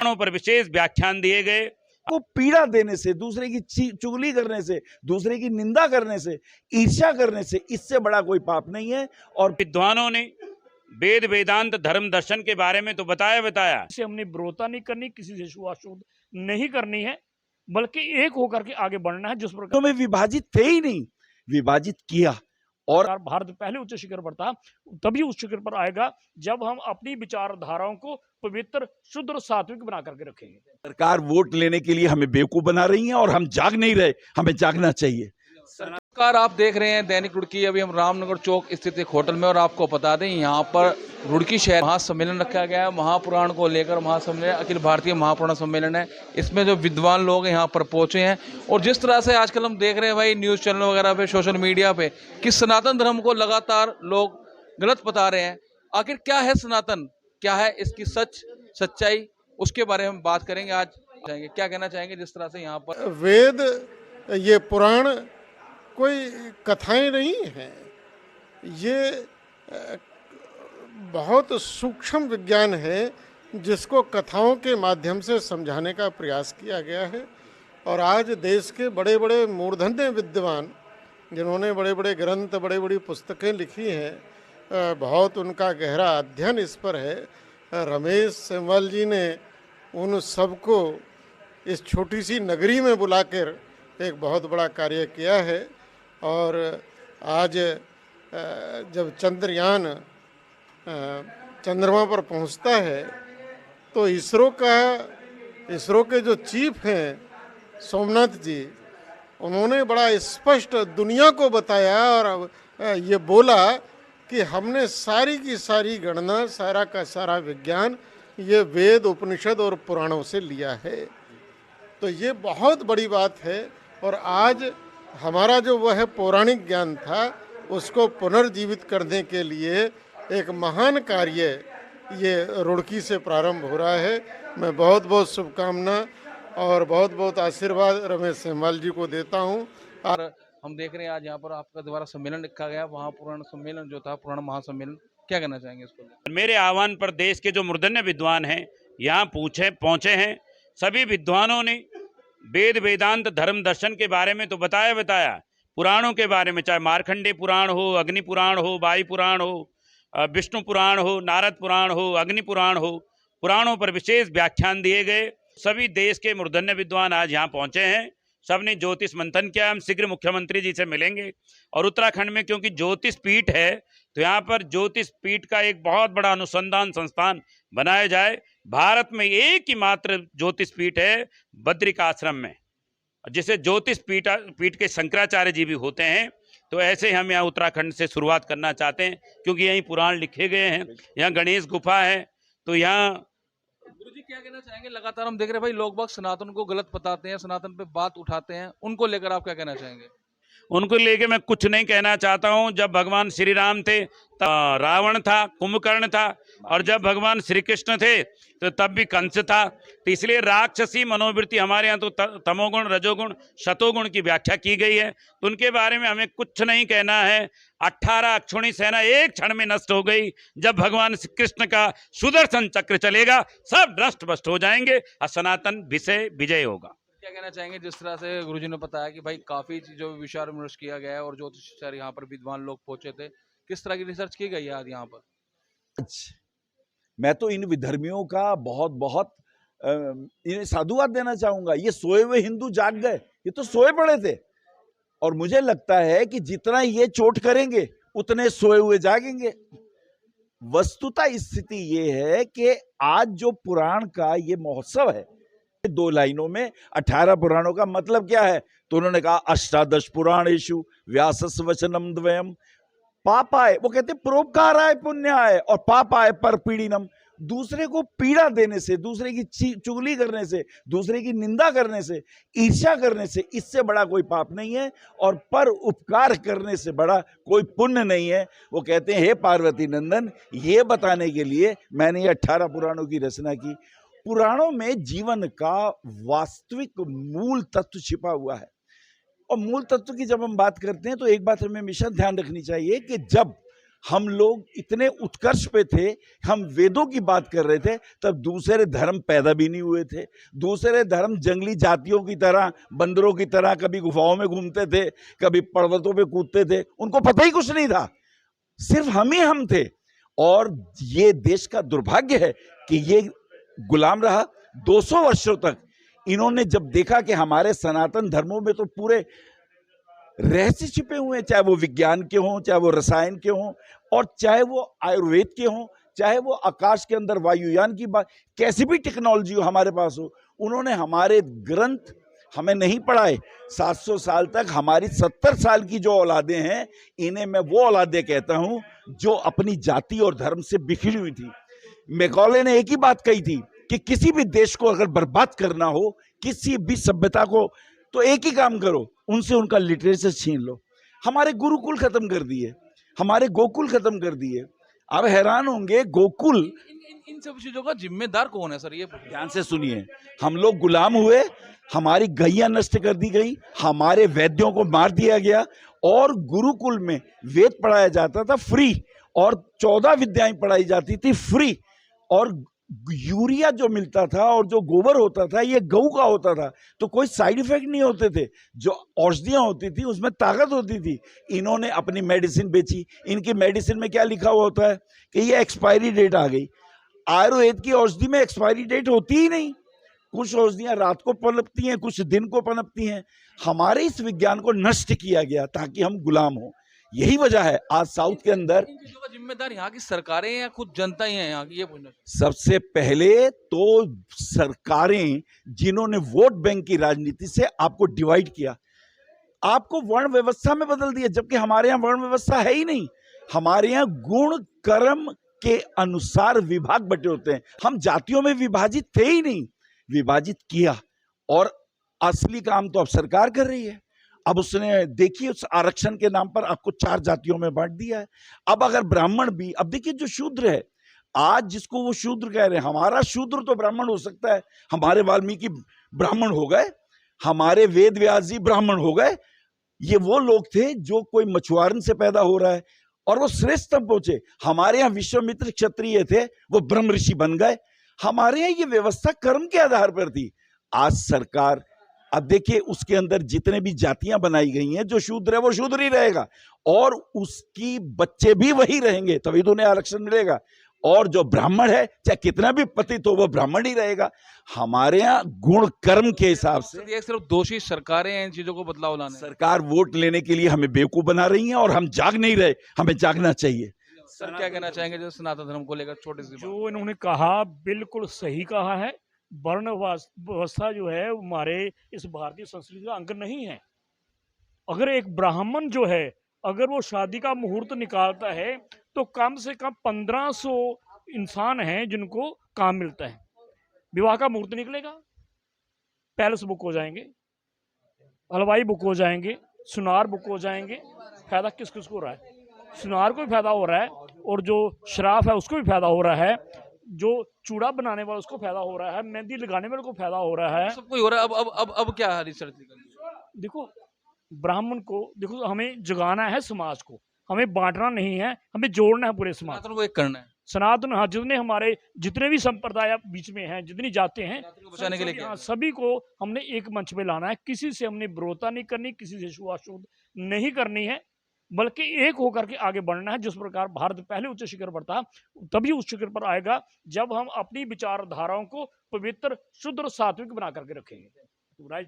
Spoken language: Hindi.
पर विशेष व्याख्यान दिए गए। को पीड़ा देने से, दूसरे की चुगली करने से, दूसरे की निंदा करने से, ईर्ष्या करने से, इससे बड़ा कोई पाप नहीं है। और विद्वानों ने वेद वेदांत धर्म दर्शन के बारे में तो बताया से हमने विरोधता नहीं करनी, किसी से छुआछूत नहीं करनी है, बल्कि एक होकर के आगे बढ़ना है। जिस प्रकार में विभाजित थे ही नहीं, विभाजित किया। और भारत पहले उच्च शिखर पर था, तभी उच्च शिखर पर आएगा जब हम अपनी विचारधाराओं को पवित्र, शुद्ध और सात्विक बना करके रखेंगे। सरकार वोट लेने के लिए हमें बेवकूफ बना रही है और हम जाग नहीं रहे, हमें जागना चाहिए। नमस्कार, आप देख रहे हैं दैनिक रुड़की। अभी हम रामनगर चौक स्थित एक होटल में, और आपको बता दें यहाँ पर रुड़की शहर महासम्मेलन रखा गया है। महापुराण को लेकर महासम्मेलन, अखिल भारतीय महापुराण सम्मेलन है। इसमें जो विद्वान लोग यहाँ पर पहुंचे हैं, और जिस तरह से आजकल हम देख रहे हैं भाई न्यूज़ चैनल वगैरह पे, सोशल मीडिया पे, कि सनातन धर्म को लगातार लोग गलत बता रहे हैं। आखिर क्या है सनातन, क्या है इसकी सच्चाई, उसके बारे में बात करेंगे आज। क्या कहना चाहेंगे जिस तरह से यहाँ पर वेद, ये पुराण कोई कथाएं नहीं हैं, ये बहुत सूक्ष्म विज्ञान है जिसको कथाओं के माध्यम से समझाने का प्रयास किया गया है। और आज देश के बड़े बड़े मूर्धन्य विद्वान, जिन्होंने बड़े बड़े ग्रंथ, बड़ी बड़ी पुस्तकें लिखी हैं, बहुत उनका गहरा अध्ययन इस पर है। रमेश सेमवाल जी ने उन सबको इस छोटी सी नगरी में बुलाकर एक बहुत बड़ा कार्य किया है। और आज जब चंद्रयान चंद्रमा पर पहुंचता है तो इसरो के जो चीफ हैं सोमनाथ जी, उन्होंने बड़ा स्पष्ट दुनिया को बताया और ये बोला कि हमने सारी की सारी गणना, सारा का सारा विज्ञान ये वेद, उपनिषद और पुराणों से लिया है। तो ये बहुत बड़ी बात है। और आज हमारा जो वह पौराणिक ज्ञान था, उसको पुनर्जीवित करने के लिए एक महान कार्य ये रुड़की से प्रारंभ हो रहा है। मैं बहुत बहुत शुभकामना और बहुत बहुत आशीर्वाद रमेश सेमवाल जी को देता हूँ। और हम देख रहे हैं आज यहाँ पर आपका दोबारा सम्मेलन रखा गया, वहाँ पुराण सम्मेलन जो था, पुराण महासम्मेलन, क्या कहना चाहेंगे इसको? मेरे आह्वान पर देश के जो मूर्धन्य विद्वान हैं यहाँ पहुंचे हैं। सभी विद्वानों ने वेद वेदांत धर्म दर्शन के बारे में तो बताया पुराणों के बारे में, चाहे मार्कंडेय पुराण हो, अग्नि पुराण हो, वायु पुराण हो, विष्णु पुराण हो, नारद पुराण हो, अग्नि पुराण हो, पुराणों पर विशेष व्याख्यान दिए गए। सभी देश के मूर्धन्य विद्वान आज यहाँ पहुंचे हैं। सबने ज्योतिष मंथन किया। हम शीघ्र मुख्यमंत्री जी से मिलेंगे। और उत्तराखंड में क्योंकि ज्योतिष पीठ है, तो यहाँ पर ज्योतिष पीठ का एक बहुत बड़ा अनुसंधान संस्थान बनाया जाए। भारत में एक ही मात्र ज्योतिष पीठ है बद्रिक आश्रम में, जिसे ज्योतिष पीठ के शंकराचार्य जी भी होते हैं। तो ऐसे हम यहाँ उत्तराखंड से शुरुआत करना चाहते हैं, क्योंकि यहीं पुराण लिखे गए हैं। यहाँ गणेश गुफा है, तो यहाँ गुरुजी क्या कहना चाहेंगे? लगातार हम देख रहे हैं भाई लोग बाग सनातन को गलत बताते हैं, सनातन पे बात उठाते हैं, उनको लेकर आप क्या कहना चाहेंगे? उनको लेके मैं कुछ नहीं कहना चाहता हूं। जब भगवान श्री राम थे तब रावण था, कुंभकर्ण था, और जब भगवान श्री कृष्ण थे तो तब भी कंस था। तो इसलिए राक्षसी मनोवृत्ति हमारे यहाँ तो तमोगुण, रजोगुण, शतोगुण की व्याख्या की गई है। तो उनके बारे में हमें कुछ नहीं कहना है। 18 अक्षौणी सेना एक क्षण में नष्ट हो गई। जब भगवान श्री कृष्ण का सुदर्शन चक्र चलेगा, सब नष्ट भ्रष्ट हो जाएंगे और सनातन विजय होगा। क्या कहना चाहेंगे जिस तरह से गुरुजी ने बताया कि भाई काफी चीजों पर विचार विमर्श किया गया है, और ज्योतिषाचार्य यहाँ पर विद्वान लोग पहुंचे थे, किस तरह की रिसर्च की गई है आज यहाँ पर? मैं तो इन विधर्मियों का बहुत बहुत इन्हें साधुवाद देना चाहूंगा। ये सोए हुए हिंदू जाग गए, ये तो सोए पड़े थे। और मुझे लगता है कि जितना ये चोट करेंगे उतने सोए हुए जागेंगे। वस्तुतः स्थिति ये है कि आज जो पुराण का ये महोत्सव है, 2 लाइनों में 18 पुराणों का मतलब क्या है? तो उन्होंने कहा अष्टादश पुराणेषु व्यासस्य वचनम द्वयम। पापाय, वो कहते परोपकाराय पुण्याय, और पापाय परपीड़िनम। दूसरे को पीड़ा देने से, दूसरे की चुगली करने से, दूसरे की निंदा करने से, ईर्ष्या करने से, इससे बड़ा कोई पाप नहीं है। और पर उपकार करने से बड़ा कोई पुण्य नहीं है। वो कहते हैं हे पार्वती नंदन, ये बताने के लिए मैंने ये 18 पुराणों की रचना की। पुराणों में जीवन का वास्तविक मूल तत्व छिपा हुआ है। और मूल तत्व की जब हम बात करते हैं तो एक बात हमें हमेशा ध्यान रखनी चाहिए कि जब हम लोग इतने उत्कर्ष पे थे, हम वेदों की बात कर रहे थे, तब दूसरे धर्म पैदा भी नहीं हुए थे। दूसरे धर्म जंगली जातियों की तरह, बंदरों की तरह कभी गुफाओं में घूमते थे, कभी पर्वतों पे कूदते थे, उनको पता ही कुछ नहीं था। सिर्फ हम ही हम थे। और ये देश का दुर्भाग्य है कि ये गुलाम रहा 200 वर्षों तक। इन्होंने जब देखा कि हमारे सनातन धर्मों में तो पूरे रहस्य छिपे हुए हैं, चाहे वो विज्ञान के हों, चाहे वो रसायन के हों, और चाहे वो आयुर्वेद के हों, चाहे वो आकाश के अंदर वायुयान की बात, कैसी भी टेक्नोलॉजी हो हमारे पास हो, उन्होंने हमारे ग्रंथ हमें नहीं पढ़ाए। 700 साल तक हमारी 70 साल की जो औलादें हैं, इन्हें मैं वो औलादें कहता हूं जो अपनी जाति और धर्म से बिखरी हुई थी। मैकॉले ने एक ही बात कही थी कि किसी भी देश को अगर बर्बाद करना हो, किसी भी सभ्यता को, तो एक ही काम करो, उनसे उनका लिटरेचर छीन लो। हमारे गुरुकुल खत्म कर दिए, हमारे गोकुल खत्म कर दिए। आप हैरान होंगे, गोकुल इन सब चीजों का जिम्मेदार कौन है सर? ये ध्यान से सुनिए, हम लोग गुलाम हुए, हमारी गैया नष्ट कर दी गई, हमारे वैद्यों को मार दिया गया, और गुरुकुल में वेद पढ़ाया जाता था फ्री, और 14 विद्याएं पढ़ाई जाती थी फ्री, और यूरिया जो मिलता था और जो गोबर होता था ये गऊ का होता था, तो कोई साइड इफेक्ट नहीं होते थे। जो औषधियां होती थी उसमें ताकत होती थी। इन्होंने अपनी मेडिसिन बेची। इनकी मेडिसिन में क्या लिखा हुआ होता है कि ये एक्सपायरी डेट आ गई। आयुर्वेद की औषधि में एक्सपायरी डेट होती ही नहीं। कुछ औषधियां रात को पनपती हैं, कुछ दिन को पनपती हैं। हमारे इस विज्ञान को नष्ट किया गया ताकि हम गुलाम हो। यही वजह है आज साउथ के अंदर। इन चीजों का जिम्मेदार यहाँ की सरकारें या खुद जनता ही है यहाँ की? ये पूछना। सबसे पहले तो सरकारें जिन्होंने वोट बैंक की राजनीति से आपको डिवाइड किया, आपको वर्ण व्यवस्था में बदल दिया, जबकि हमारे यहाँ वर्ण व्यवस्था है ही नहीं। हमारे यहाँ गुण कर्म के अनुसार विभाग बटे होते हैं। हम जातियों में विभाजित थे ही नहीं, विभाजित किया, और असली काम तो अब सरकार कर रही है। अब उसने देखिए उस आरक्षण के नाम पर आपको 4 जातियों में बांट दिया है। अब अगर ब्राह्मण भी, अब देखिए जो शूद्र है, आज जिसको वो शूद्र कह रहे हैं, हमारा शूद्र तो ब्राह्मण हो सकता है, हमारे वाल्मीकि ब्राह्मण हो गए, हमारे वेद व्यास जी ब्राह्मण हो गए। ये वो लोग थे जो कोई मछुआरन से पैदा हो रहा है और वो श्रेष्ठ तक पहुंचे। हमारे यहाँ विश्वामित्र क्षत्रिय थे, वो ब्रह्म ऋषि बन गए। हमारे यहाँ ये व्यवस्था कर्म के आधार पर थी। आज सरकार, अब देखिए उसके अंदर जितने भी जातियां बनाई गई हैं, जो शूद्र है वो शूद्र ही रहेगा, और उसकी बच्चे भी वही रहेंगे, तभी तो उन्हें आरक्षण मिलेगा। और जो ब्राह्मण है, चाहे कितना भी पतित हो, वो ब्राह्मण ही रहेगा। हमारे यहाँ गुण कर्म के हिसाब से ये सिर्फ दोषी सरकारें हैं इन चीजों को बदलाव लाने। सरकार वोट लेने के लिए हमें बेवकूफ बना रही है, और हम जाग नहीं रहे, हमें जागना चाहिए। सर क्या कहना चाहेंगे जो सनातन धर्म को लेकर छोटी सी बात? जो इन्होंने कहा बिल्कुल सही कहा है। वर्ण व्यवस्था जो है हमारे इस भारतीय संस्कृति का अंग नहीं है। अगर एक ब्राह्मण जो है, अगर वो शादी का मुहूर्त निकालता है, तो कम से कम 1500 इंसान हैं जिनको काम मिलता है। विवाह का मुहूर्त निकलेगा, पैलेस बुक हो जाएंगे, हलवाई बुक हो जाएंगे, सुनार बुक हो जाएंगे। फायदा किस किस को हो रहा है? सुनार को भी फायदा हो रहा है, और जो शराफ है उसको भी फायदा हो रहा है, जो चूड़ा बनाने वाला उसको फायदा हो रहा है, मेहंदी लगाने वाले को फायदा हो रहा है। सबको ही हो रहा है। अब क्या है रिसर्च निकल? देखो, ब्राह्मण को देखो, हमें जगाना है समाज को, हमें बांटना नहीं है, हमें जोड़ना है पूरे समाज सनातन को एक करना है। सनातन, हाँ, जितने हमारे जितने भी संप्रदाय बीच में हैं, जितनी जाते हैं, सनातन को बचाने के लिए क्या? हाँ, सभी को हमने एक मंच पे लाना है। किसी से हमने विरोधता नहीं करनी, किसी से छुआछूत नहीं करनी है, बल्कि एक होकर के आगे बढ़ना है। जिस प्रकार भारत पहले उच्च शिखर पर था, तभी उस शिखर पर आएगा जब हम अपनी विचारधाराओं को पवित्र, शुद्ध और सात्विक बना करके रखेंगे।